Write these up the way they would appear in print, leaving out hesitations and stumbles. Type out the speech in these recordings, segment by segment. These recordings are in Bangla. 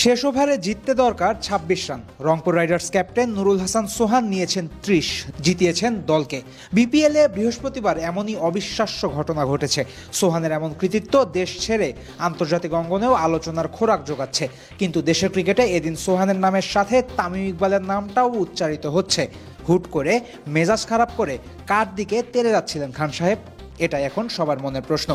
শেষ ওভারে জিততে দরকার ২৬ run. Rangpur riders captain Nurul Hasan Sohan নিয়েছেন ৩০, জিতিয়েছেন দলকে। বিপিএলে বৃহস্পতিবার এমনই অবিশ্বাস্য ঘটনা ঘটেছে। সোহানের এমন কৃতিত্ব দেশ ছেড়ে আন্তর্জাতিক অঙ্গনেও আলোচনার খোরাক জোগাচ্ছে। কিন্তু দেশের ক্রিকেটে এদিন সোহানের নামের সাথে তামিম ইকবালের নামটাও উচ্চারিত হচ্ছে। হুট করে মেজাজ খারাপ করে কার দিকে তেড়ে যাচ্ছিলেন খান সাহেব? এটাই এখন সবার মনের প্রশ্ন।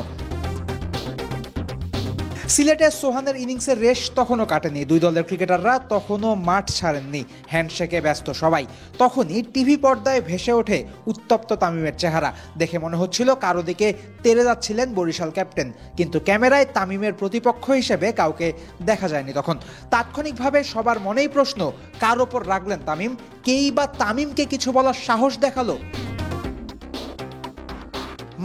সিলেটে সোহানের ইনিংসের রেশ তখনও কাটেনি। দুই দলের ক্রিকেটাররা তখনও মাঠ ছাড়েননি, হ্যান্ডশেকে ব্যস্ত সবাই। তখনই টিভি পর্দায় ভেসে ওঠে উত্তপ্ত তামিমের চেহারা। দেখে মনে হচ্ছিল কারো দিকে তেড়ে যাচ্ছিলেন বরিশাল ক্যাপ্টেন, কিন্তু ক্যামেরায় তামিমের প্রতিপক্ষ হিসেবে কাউকে দেখা যায়নি তখন। তাৎক্ষণিকভাবে সবার মনেই প্রশ্ন, কার ওপর রাখলেন তামিম? কেই বা তামিমকে কিছু বলার সাহস দেখালো?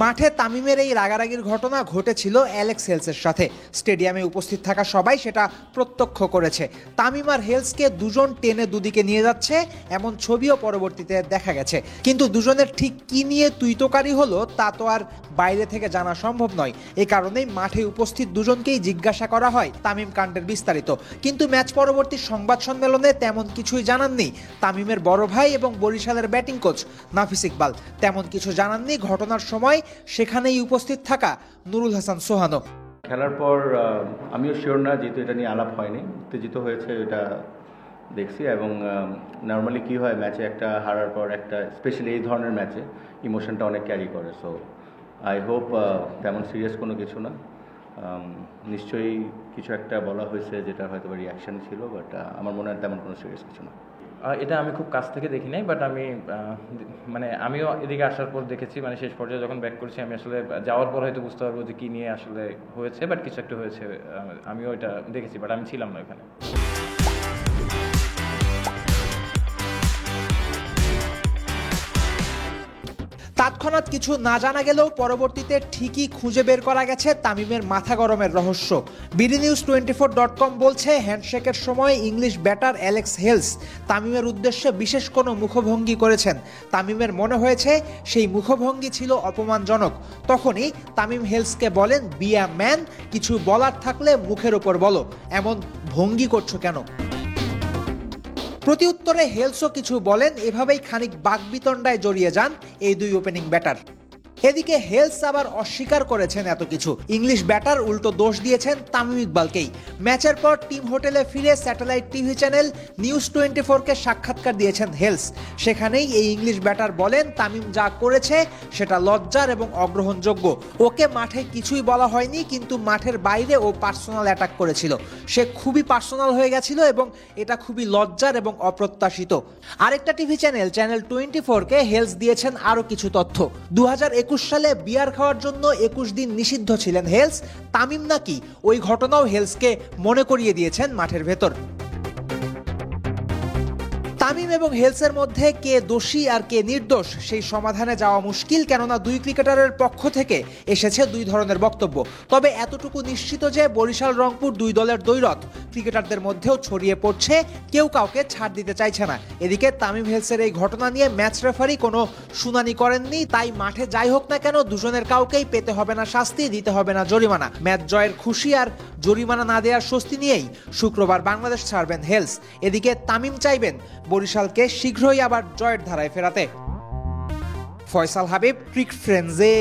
মাঠে তামিমের এই রাগারাগির ঘটনা ঘটেছিল অ্যালেক্স হেলসের সাথে। স্টেডিয়ামে উপস্থিত থাকা সবাই সেটা প্রত্যক্ষ করেছে। তামিম আর হেলসকে দুজন টেনে দুদিকে নিয়ে যাচ্ছে, এমন ছবিও পরবর্তীতে দেখা গেছে। কিন্তু দুজনের ঠিক কি নিয়ে তুইতোকারি হলো তা তো আর বাইরে থেকে জানা সম্ভব নয়। এই কারণেই মাঠে উপস্থিত দুজনকেই জিজ্ঞাসা করা হয় তামিম কাণ্ডের বিস্তারিত। কিন্তু ম্যাচ পরবর্তী সংবাদ সম্মেলনে তেমন কিছুই জানাননি তামিমের বড় ভাই এবং বরিশালের ব্যাটিং কোচ নাফিস ইকবাল। তেমন কিছু জানাননি ঘটনার সময় সেখানেই উপস্থিত থাকা নুরুল হাসান সোহানও। খেলার পর আমিও শিওর না, যেহেতু এটা নিয়ে আলাপ হয়নি, উত্তেজিত হয়েছে এটা দেখছি। এবং নর্মালি কি হয়, ম্যাচে একটা হারার পর একটা, স্পেশালি এই ধরনের ম্যাচে ইমোশনটা অনেক ক্যারি করে। সো আই হোপ তেমন সিরিয়াস কোনো কিছু না। নিশ্চয়ই কিছু একটা বলা হয়েছে যেটা হয়তো রিয়াকশন ছিল, বাট আমার মনে হয় তেমন কোনো সিরিয়াস কিছু না। এটা আমি খুব কাছ থেকে দেখি নাই, বাট আমিও এদিকে আসার পর দেখেছি। শেষ পর্যায়ে যখন ব্যাক করছি, আমি আসলে যাওয়ার পর হয়তো বুঝতে পারবো যে কী নিয়ে আসলে হয়েছে, বাট কিছু একটা হয়েছে। আমিও এটা দেখেছি, বাট আমি ছিলাম না এখানে। তৎক্ষণাৎ কিছু না জানা গেলেও পরবর্তীতে ঠিকই খুঁজে বের করা গেছে তামিমের মাথা গরমের রহস্য। BDNews24.com বলছে, হ্যান্ডশেকের সময় ইংলিশ ব্যাটার অ্যালেক্স হেলস তামিমের উদ্দেশ্যে বিশেষ কোনো মুখভঙ্গি করেছেন। তামিমের মনে হয়েছে সেই মুখভঙ্গি ছিল অপমানজনক। তখনই তামিম হেলসকে বলেন, বি আ ম্যান, কিছু বলার থাকলে মুখের ওপর বলো, এমন ভঙ্গি করছো কেন? প্রতিউত্তরে হেলসও কিছু বলেন। এভাবেই খানিক বাকবিতণ্ডায় জড়িয়ে যান এই দুই ওপেনিং ব্যাটার। এদিকে হেলস আবার অস্বীকার করেছেন এত কিছু। ইংলিশ ব্যাটার উল্টো দোষ দিয়েছেন তামিম ইকবালকেই। ম্যাচের পর টিম হোটেলে ফিরে স্যাটেলাইট টিভি চ্যানেল নিউজ 24-কে সাক্ষাৎকার দিয়েছেন হেলস। সেখানেই এই ইংলিশ ব্যাটার বলেন, তামিম যা করেছে সেটা লজ্জার এবং অগ্রহণযোগ্য। ওকে মাঠে কিছুই বলা হয়নি, কিন্তু মাঠের বাইরে ও পার্সোনাল অ্যাটাক করেছিল। সে খুবই পার্সোনাল হয়ে গেছিল এবং এটা খুবই লজ্জার এবং অপ্রত্যাশিত। আরেকটা টিভি চ্যানেল 24-কে হেলস দিয়েছেন আরো কিছু তথ্য। 2021 সালে বিয়ার খাওয়ার জন্য 21 দিন নিষিদ্ধ ছিলেন হেলস। তামিম নাকি ওই ঘটনাও হেলসকে মনে করিয়ে দিয়েছেন মাঠের ভেতর। তামিম এবং হেলসের মধ্যে কে দোষী আর কে নির্দোষ সেই সমাধানে যাওয়া মুশকিল, কেননা দুই ক্রিকেটারের পক্ষ থেকে এসেছে দুই ধরনের বক্তব্য। তবে এতটুকু নিশ্চিত যে বরিশাল রংপুর দুই দলের দ্বৈরথ ক্রিকেটারদের মধ্যেও ছড়িয়ে পড়ছে, কেউ কাউকে ছাড় দিতে চাইছে না। এদিকে তামিম হেলসের এই ঘটনা নিয়ে ম্যাচ রেফারি কোনো শুনানি করেননি। তাই মাঠে যাই হোক না কেন, দুজনের কাউকেই পেতে হবে না শাস্তি, দিতে হবে না জরিমানা। ম্যাচ জয়ের খুশি আর জরিমানা না দেওয়ার স্বস্তি নিয়েই শুক্রবার বাংলাদেশ ছাড়বেন হেলস। এদিকে তামিম চাইবেন বরিশালকে শীঘ্রই আবার জয়ের ধারায় ফেরাতে। ফয়সাল হাবিব, ক্রিক ফ্রেন্ডসে।